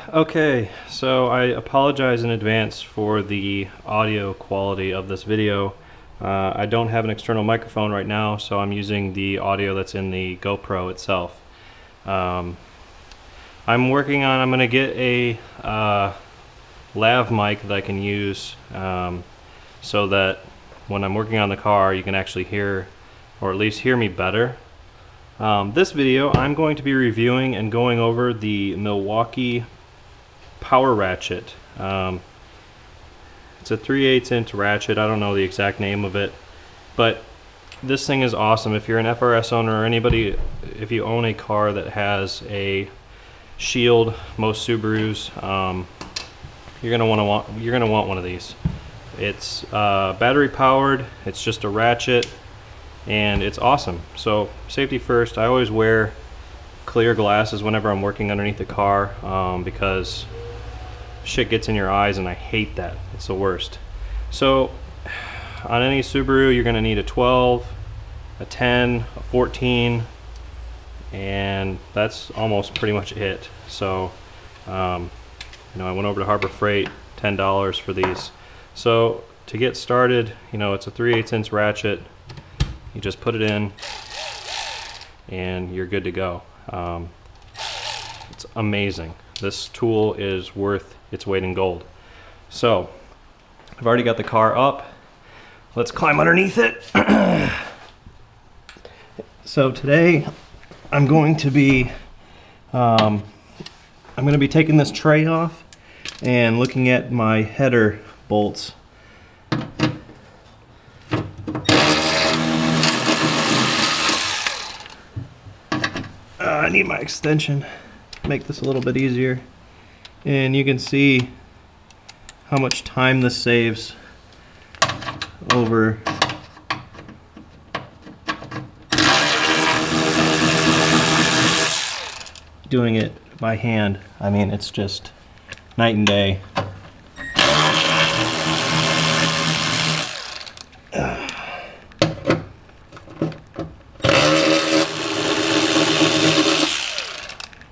Okay, so I apologize in advance for the audio quality of this video. I don't have an external microphone right now, so I'm using the audio that's in the GoPro itself. I'm going to get a lav mic that I can use so that when I'm working on the car you can actually hear, or at least hear me better. This video I'm going to be reviewing and going over the Milwaukee power ratchet. It's a 3/8 inch ratchet. I don't know the exact name of it, but this thing is awesome. If you're an FRS owner, or anybody, if you own a car that has a shield, most Subarus, you're gonna want one of these. It's battery powered. It's just a ratchet, and it's awesome. So safety first. I always wear clear glasses whenever I'm working underneath the car because shit gets in your eyes and I hate that. It's the worst. So on any Subaru you're gonna need a 12, a 10, a 14, and that's almost pretty much it. So I went over to Harbor Freight, $10 for these. So to get started, it's a 3/8 inch ratchet. You just put it in and you're good to go. It's amazing. This tool is worth its weight in gold. So I've already got the car up. Let's climb underneath it. So today I'm going to be taking this tray off and looking at my header bolts. I need my extension to make this a little bit easier, and you can see how much time this saves over doing it by hand. I mean, it's just night and day.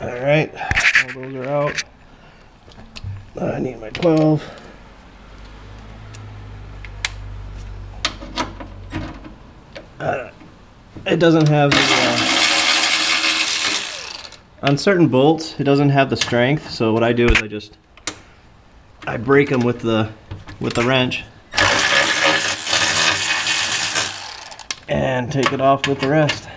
Alright, all those are out. I need my 12. It doesn't have the, on certain bolts, it doesn't have the strength, so what I do is I break them with the wrench and take it off with the rest.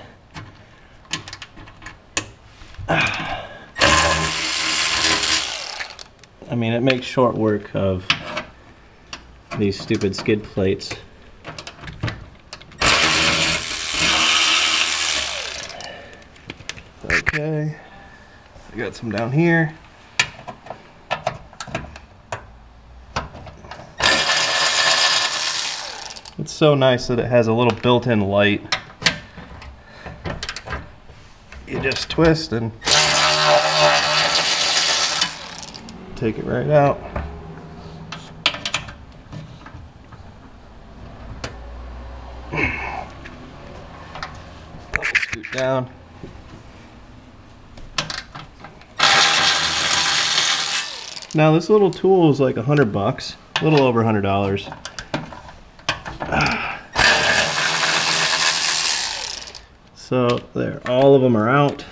I mean, it makes short work of these stupid skid plates. Okay, I got some down here. It's so nice that it has a little built-in light. You just twist and take it right out. Scoot down. Now this little tool is like $100, a little over $100. So there, all of them are out.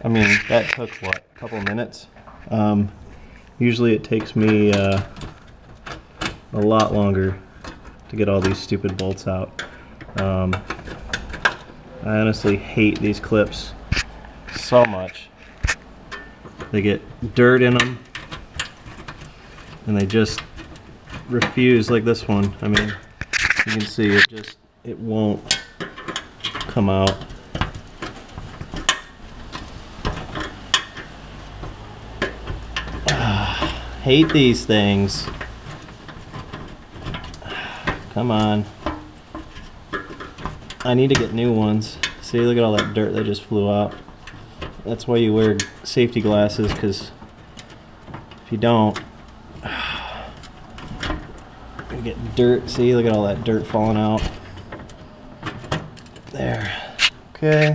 I mean, that took what, a couple of minutes? Usually it takes me a lot longer to get all these stupid bolts out. I honestly hate these clips so much. They get dirt in them and they just refuse, like this one. I mean, you can see it won't come out. Hate these things. Come on. I need to get new ones. See, look at all that dirt that just flew out. That's why you wear safety glasses, because if you don't, you get dirt. See, look at all that dirt falling out. There. Okay.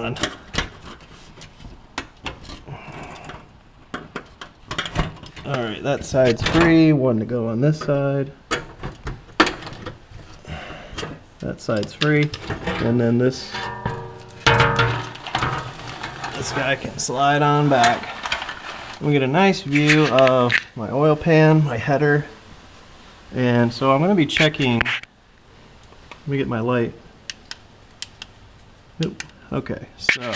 one. Alright, that side's free. One to go on this side. That side's free. And then this guy can slide on back. We get a nice view of my oil pan, my header. And so I'm going to be checking. Let me get my light. Nope. Okay, so I'm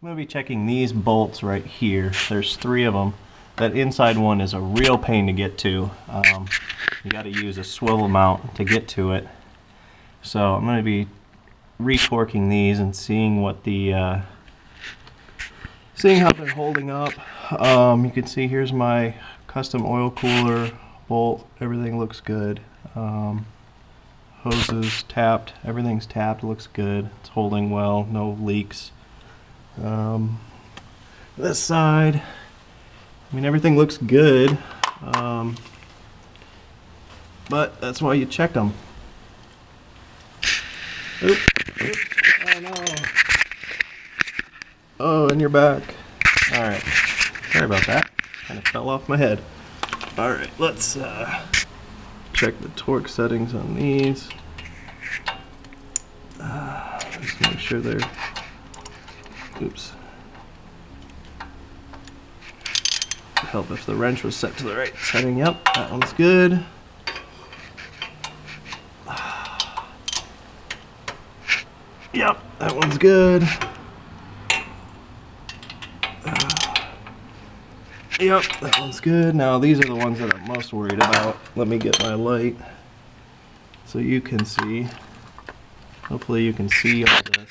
going to be checking these bolts right here. There's 3 of them. That inside one is a real pain to get to. You got to use a swivel mount to get to it. So I'm going to be retorquing these and seeing what the seeing how they're holding up. You can see here's my custom oil cooler bolt. Everything looks good. Hoses tapped. Everything's tapped. Looks good. It's holding well. No leaks. This side. I mean, everything looks good, but that's why you check them. Oop, oop, oh no. Oh, and you're back. Alright, sorry about that. Kind of fell off my head. Alright, let's check the torque settings on these. Just make sure they're, oops. Help if the wrench was set to the right setting. Yep, that one's good. Yep, that one's good. Yep, that one's good. Now these are the ones that I'm most worried about. Let me get my light so you can see. Hopefully you can see all this.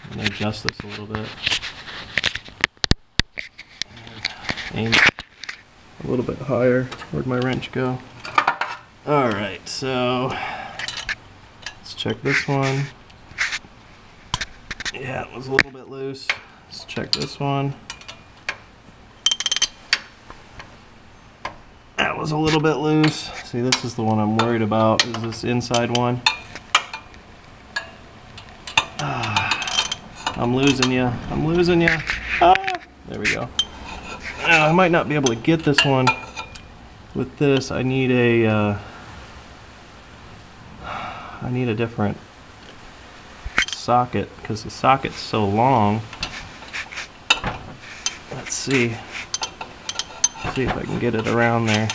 I'm going to adjust this a little bit. Aim a little bit higher. Where'd my wrench go? Alright, so let's check this one. Yeah, it was a little bit loose. Let's check this one. That was a little bit loose. See, this is the one I'm worried about, is this inside one. I'm losing you. I'm losing you. There we go. I might not be able to get this one with this. I need a different socket because the socket's so long. Let's see. See if I can get it around there.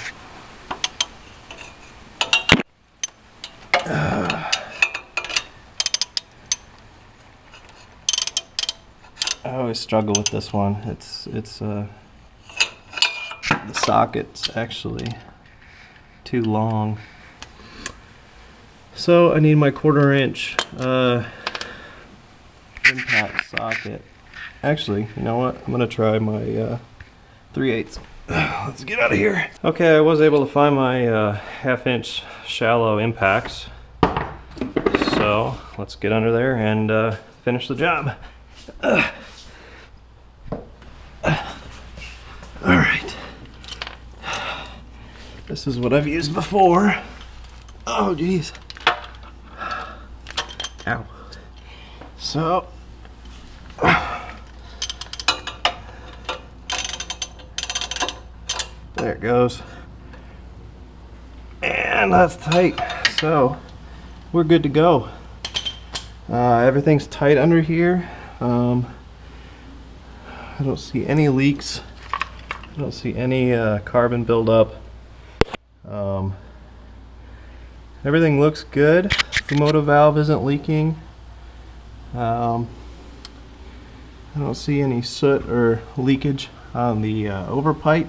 I always struggle with this one. The socket's actually too long. So I need my 1/4 inch impact socket. Actually, you know what? I'm gonna try my 3/8. Let's get out of here. Okay, I was able to find my 1/2 inch shallow impacts. So let's get under there and finish the job. Alright. This is what I've used before. Oh geez. Ow. So there it goes. And that's tight. So we're good to go. Everything's tight under here. I don't see any leaks. I don't see any carbon buildup. Everything looks good. The motor valve isn't leaking. I don't see any soot or leakage on the overpipe.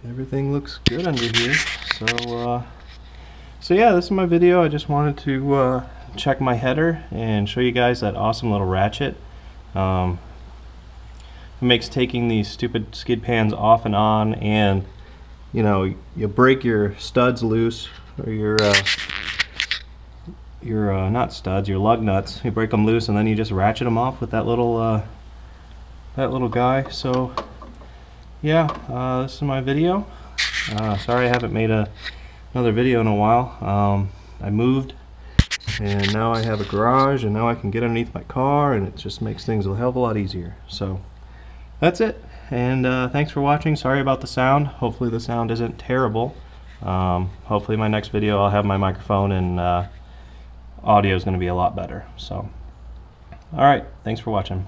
Everything looks good under here. So yeah, this is my video. I just wanted to check my header and show you guys that awesome little ratchet. It makes taking these stupid skid pans off and on, and you know, you break your studs loose, or your not studs, your lug nuts. You break them loose and then you just ratchet them off with that little guy. So yeah, this is my video. Sorry I haven't made another video in a while. I moved and now I have a garage, and now I can get underneath my car, and it just makes things a hell of a lot easier. So that's it, and thanks for watching. Sorry about the sound. Hopefully the sound isn't terrible. Hopefully my next video I'll have my microphone, and audio is going to be a lot better. So alright, thanks for watching.